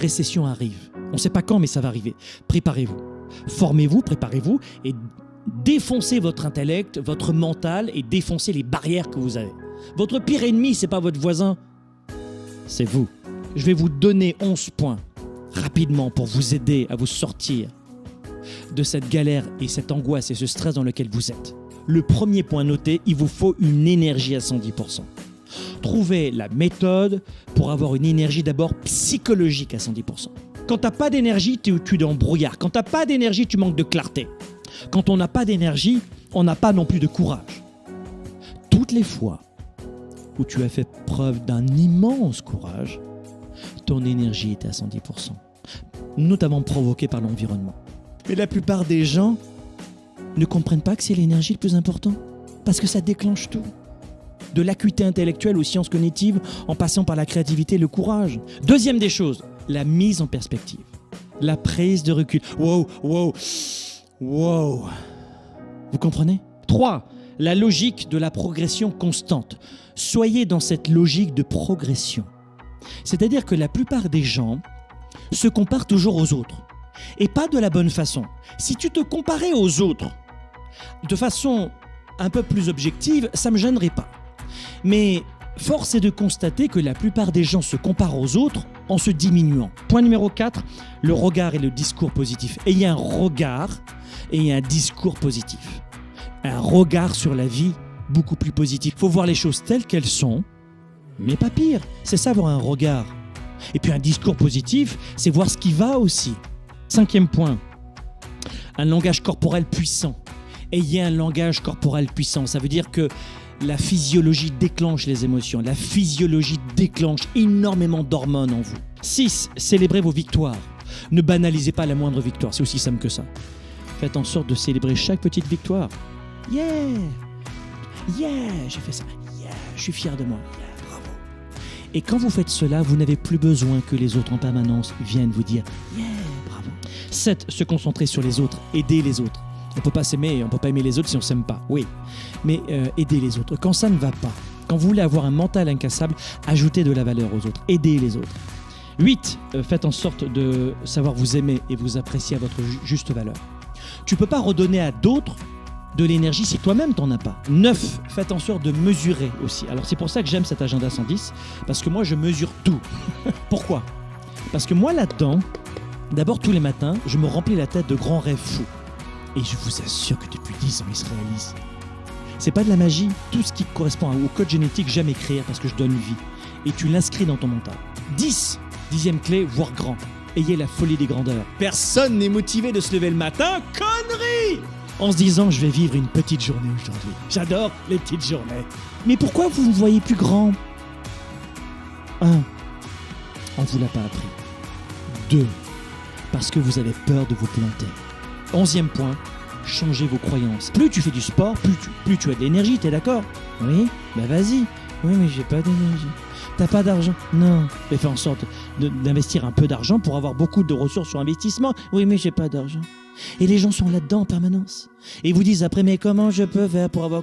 récession arrive. On ne sait pas quand, mais ça va arriver. Préparez-vous. Formez-vous, préparez-vous et défoncez votre intellect, votre mental et défoncez les barrières que vous avez. Votre pire ennemi, ce n'est pas votre voisin, c'est vous. Je vais vous donner 11 points rapidement pour vous aider à vous sortir de cette galère et cette angoisse et ce stress dans lequel vous êtes. Le premier point noté, il vous faut une énergie à 110%. Trouvez la méthode pour avoir une énergie d'abord psychologique à 110%. Quand tu n'as pas d'énergie, tu es dans le brouillard. Quand tu n'as pas d'énergie, tu manques de clarté. Quand on n'a pas d'énergie, on n'a pas non plus de courage. Toutes les fois où tu as fait preuve d'un immense courage, ton énergie était à 110%, notamment provoquée par l'environnement. Mais la plupart des gens ne comprennent pas que c'est l'énergie le plus important, parce que ça déclenche tout. De l'acuité intellectuelle aux sciences cognitives, en passant par la créativité et le courage. Deuxième des choses, la mise en perspective, la prise de recul. Wow. Vous comprenez ? 3. La logique de la progression constante. Soyez dans cette logique de progression. C'est-à-dire que la plupart des gens se comparent toujours aux autres. Et pas de la bonne façon. Si tu te comparais aux autres de façon un peu plus objective, ça ne me gênerait pas. Mais force est de constater que la plupart des gens se comparent aux autres en se diminuant. Point numéro 4, le regard et le discours positif. Ayez un regard et un discours positif. Un regard sur la vie beaucoup plus positif. Il faut voir les choses telles qu'elles sont, mais pas pire. C'est ça, avoir un regard. Et puis un discours positif, c'est voir ce qui va aussi. 5e point, un langage corporel puissant. Ayez un langage corporel puissant. Ça veut dire que la physiologie déclenche les émotions. La physiologie déclenche énormément d'hormones en vous. 6. Célébrez vos victoires. Ne banalisez pas la moindre victoire. C'est aussi simple que ça. Faites en sorte de célébrer chaque petite victoire. Yeah, j'ai fait ça. Yeah, je suis fier de moi. Yeah, bravo. Et quand vous faites cela, vous n'avez plus besoin que les autres en permanence viennent vous dire yeah, bravo. 7. Se concentrer sur les autres. Aider les autres. On ne peut pas s'aimer, on ne peut pas aimer les autres si on ne s'aime pas. Oui, mais aider les autres. Quand ça ne va pas, quand vous voulez avoir un mental incassable, ajoutez de la valeur aux autres. Aidez les autres. 8. Faites en sorte de savoir vous aimer et vous apprécier à votre juste valeur. Tu ne peux pas redonner à d'autres de l'énergie si toi-même tu n'en as pas. 9. Faites en sorte de mesurer aussi. Alors c'est pour ça que j'aime cet agenda 110, parce que moi je mesure tout. Pourquoi ? Parce que moi là-dedans, d'abord tous les matins, je me remplis la tête de grands rêves fous. Et je vous assure que depuis 10 ans, ils se réalisent. C'est pas de la magie. Tout ce qui correspond au code génétique, j'aime écrire parce que je donne vie. Et tu l'inscris dans ton mental. 10. 10e clé, voir grand. Ayez la folie des grandeurs. Personne n'est motivé de se lever le matin. Connerie ! En se disant, je vais vivre une petite journée aujourd'hui. J'adore les petites journées. Mais pourquoi vous ne voyez plus grand ? 1. On ne vous l'a pas appris. 2. Parce que vous avez peur de vous planter. 11e point, changez vos croyances. Plus tu fais du sport, plus tu as de l'énergie, t'es d'accord ? Oui ? Bah vas-y. Oui, mais j'ai pas d'énergie. T'as pas d'argent ? Non. Mais fais en sorte d'investir un peu d'argent pour avoir beaucoup de ressources sur investissement. Oui, mais j'ai pas d'argent. Et les gens sont là-dedans en permanence. Et ils vous disent après, mais comment je peux faire pour avoir...